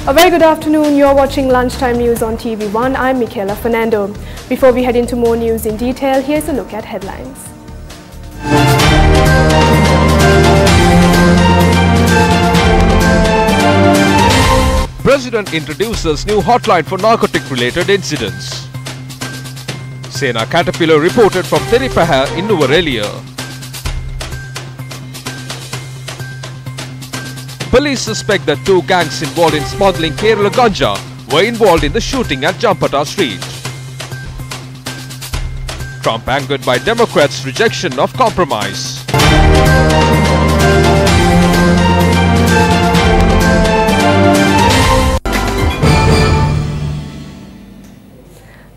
A very good afternoon. You're watching Lunchtime News on TV1. I'm Michaela Fernando. Before we head into more news in detail, here's a look at headlines. President introduces new hotline for narcotic-related incidents. Sena caterpillar reported from Teripaha in Nuvarelia. Police suspect that two gangs involved in smuggling Kerala ganja were involved in the shooting at Jampata Street. Trump angered by Democrats' rejection of compromise.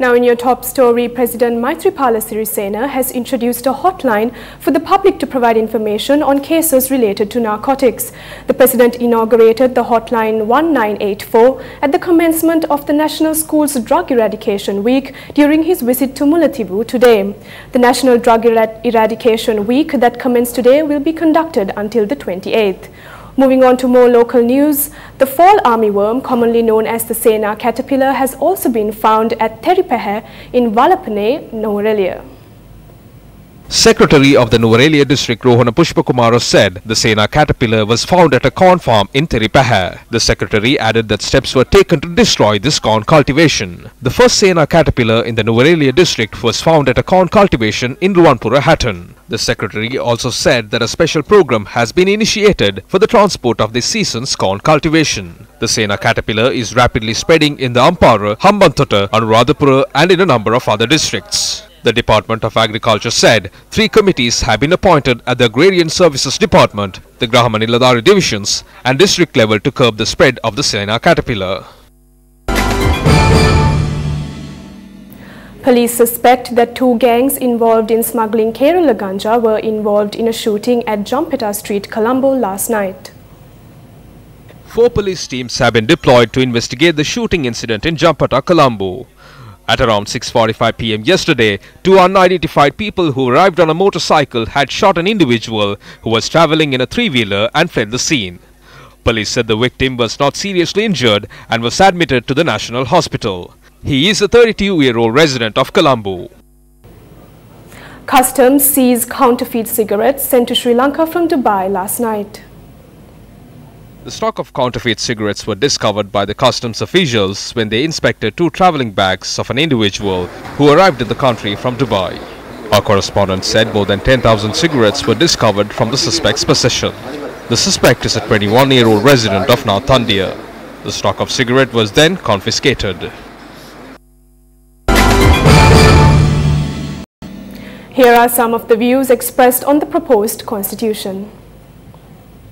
Now in your top story, President Maithripala Sirisena has introduced a hotline for the public to provide information on cases related to narcotics. The President inaugurated the hotline 1984 at the commencement of the National Schools Drug Eradication Week during his visit to Mullaitivu today. The National Drug Eradication Week that commenced today will be conducted until the 28th. Moving on to more local news, the fall armyworm, commonly known as the Sena caterpillar, has also been found at Teripaha in Valapane, Nuvarelia. Secretary of the Nuvarelia district Rohana Pushpakumara said the Sena caterpillar was found at a corn farm in Teripaha. The secretary added that steps were taken to destroy this corn cultivation. The first Sena caterpillar in the Nuvarelia district was found at a corn cultivation in Ruwanpura Hatton. The secretary also said that a special program has been initiated for the transport of this season's corn cultivation. The Sena caterpillar is rapidly spreading in the Ampara, Hambantota, Anuradhapura and in a number of other districts. The Department of Agriculture said 3 committees have been appointed at the Agrarian Services Department, the Grahamaniladari divisions and district level to curb the spread of the Sena caterpillar. Police suspect that 2 gangs involved in smuggling Kerala ganja were involved in a shooting at Jampata Street, Colombo last night. 4 police teams have been deployed to investigate the shooting incident in Jampata, Colombo. At around 6:45 p.m. yesterday, 2 unidentified people who arrived on a motorcycle had shot an individual who was travelling in a 3-wheeler and fled the scene. Police said the victim was not seriously injured and was admitted to the National Hospital. He is a 32-year-old resident of Colombo. Customs seized counterfeit cigarettes sent to Sri Lanka from Dubai last night. The stock of counterfeit cigarettes were discovered by the customs officials when they inspected 2 travelling bags of an individual who arrived in the country from Dubai. Our correspondent said more than 10,000 cigarettes were discovered from the suspect's possession. The suspect is a 21-year-old resident of North India. The stock of cigarette was then confiscated. Here are some of the views expressed on the proposed constitution.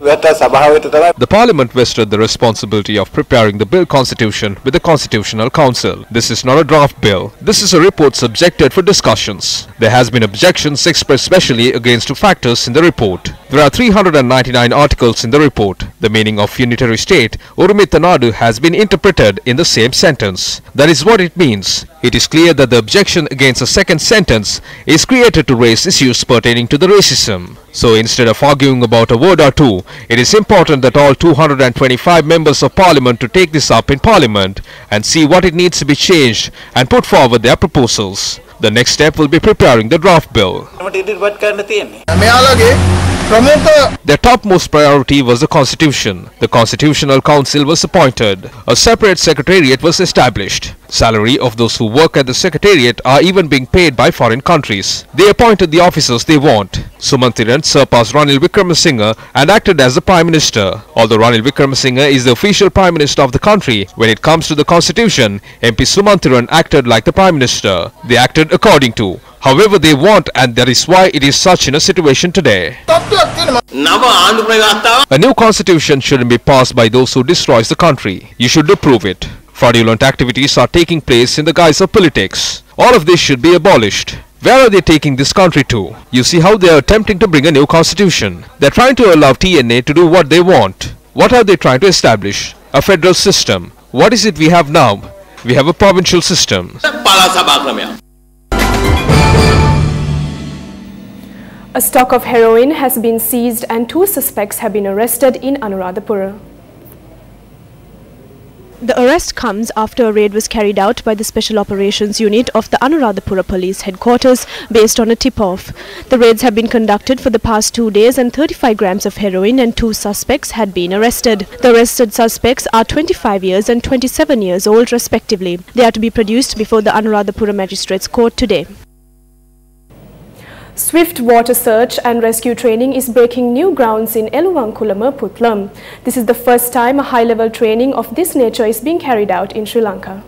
The Parliament vested the responsibility of preparing the bill constitution with the Constitutional Council. This is not a draft bill. This is a report subjected for discussions. There has been objections expressed specially against 2 factors in the report. There are 399 articles in the report. The meaning of unitary state, Urumitha Nadu, has been interpreted in the same sentence. That is what it means. It is clear that the objection against the second sentence is created to raise issues pertaining to the racism. So instead of arguing about a word or 2, it is important that all 225 members of Parliament to take this up in Parliament and see what it needs to be changed and put forward their proposals. The next step will be preparing the draft bill. Their topmost priority was the Constitution. The Constitutional Council was appointed. A separate secretariat was established. Salary of those who work at the secretariat are even being paid by foreign countries. They appointed the officers they want. Sumanthiran surpassed Ranil Wickremesinghe and acted as the Prime Minister. Although Ranil Wickremesinghe is the official Prime Minister of the country, when it comes to the Constitution, MP Sumanthiran acted like the Prime Minister. They acted according to however they want, and that is why it is such in a situation today. A new constitution shouldn't be passed by those who destroys the country. You should approve it. Fraudulent activities are taking place in the guise of politics. All of this should be abolished. Where are they taking this country to? You see how they are attempting to bring a new constitution. They are trying to allow TNA to do what they want. What are they trying to establish? A federal system. What is it we have now? We have a provincial system. A stock of heroin has been seized and 2 suspects have been arrested in Anuradhapura. The arrest comes after a raid was carried out by the Special Operations Unit of the Anuradhapura Police Headquarters based on a tip-off. The raids have been conducted for the past 2 days and 35 grams of heroin and 2 suspects had been arrested. The arrested suspects are 25 years and 27 years old respectively. They are to be produced before the Anuradhapura Magistrates Court today. Swift water search and rescue training is breaking new grounds in Eluwankulama, Puttlam. This is the first time a high-level training of this nature is being carried out in Sri Lanka.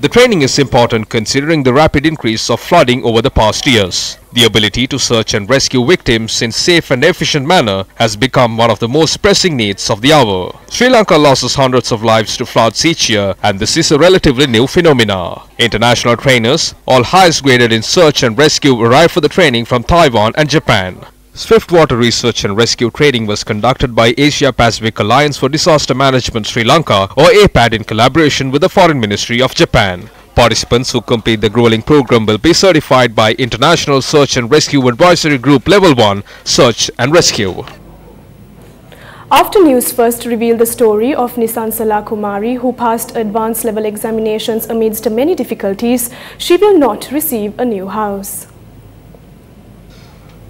The training is important considering the rapid increase of flooding over the past years. The ability to search and rescue victims in safe and efficient manner has become one of the most pressing needs of the hour. Sri Lanka loses hundreds of lives to floods each year, and this is a relatively new phenomena. International trainers, all highest graded in search and rescue, arrived for the training from Taiwan and Japan. Swift water research and rescue training was conducted by Asia Pacific Alliance for Disaster Management Sri Lanka, or APAD, in collaboration with the Foreign Ministry of Japan. Participants who complete the grueling program will be certified by International Search and Rescue Advisory Group Level 1 Search and Rescue. After Newsfirst revealed the story of Nisansala Kumari, who passed advanced level examinations amidst many difficulties, she will not receive a new house.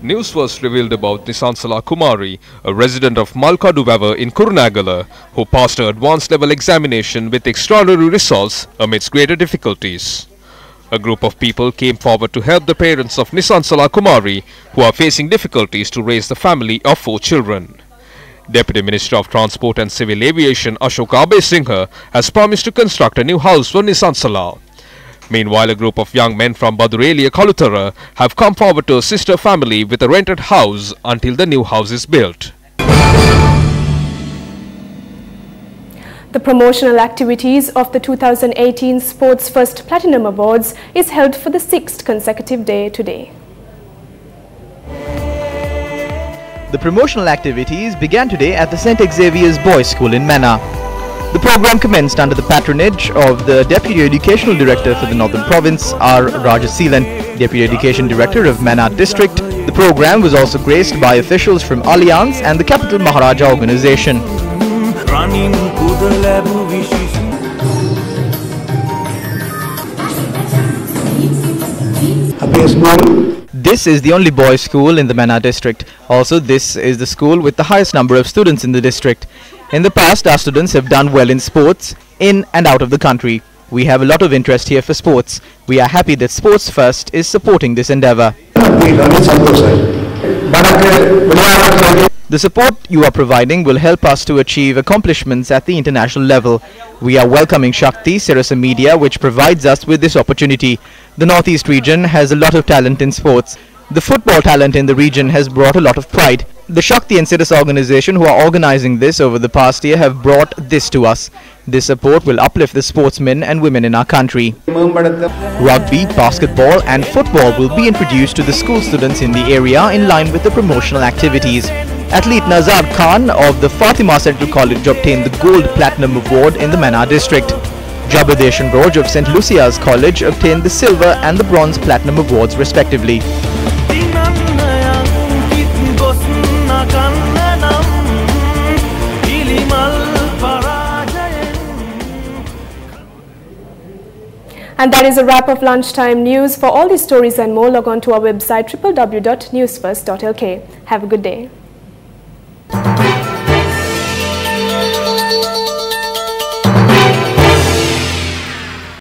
Newsfirst revealed about Nisansala Kumari, a resident of Malkaduwava in Kurunagala, who passed her advanced level examination with extraordinary results amidst greater difficulties. A group of people came forward to help the parents of Nisansala Kumari, who are facing difficulties to raise the family of 4 children. Deputy Minister of Transport and Civil Aviation Ashok Abesinghe has promised to construct a new house for Nisansala. Meanwhile, a group of young men from Badurelia, Kalutara have come forward to assist her family with a rented house until the new house is built. The promotional activities of the 2018 Sports First Platinum Awards is held for the 6th consecutive day today. The promotional activities began today at the St. Xavier's Boys School in Manna. The program commenced under the patronage of the Deputy Educational Director for the Northern Province, R. Rajaseelan, Deputy Education Director of Manna District. The program was also graced by officials from Allianz and the Capital Maharaja organization. This is the only boys' school in the Manna district. Also, this is the school with the highest number of students in the district. In the past, our students have done well in sports, in and out of the country. We have a lot of interest here for sports. We are happy that Sports First is supporting this endeavor. The support you are providing will help us to achieve accomplishments at the international level. We are welcoming Shakti Sirasa Media, which provides us with this opportunity. The Northeast region has a lot of talent in sports. The football talent in the region has brought a lot of pride. The Shakti and Sirasa organization who are organizing this over the past year have brought this to us. This support will uplift the sportsmen and women in our country. Rugby, basketball and football will be introduced to the school students in the area in line with the promotional activities. Athlete Nazar Khan of the Fatima Central College obtained the Gold Platinum Award in the Manna district. Jabadeshan Roj of St. Lucia's College obtained the Silver and the Bronze Platinum Awards respectively. And that is a wrap of lunchtime news. For all these stories and more, log on to our website www.newsfirst.lk. Have a good day.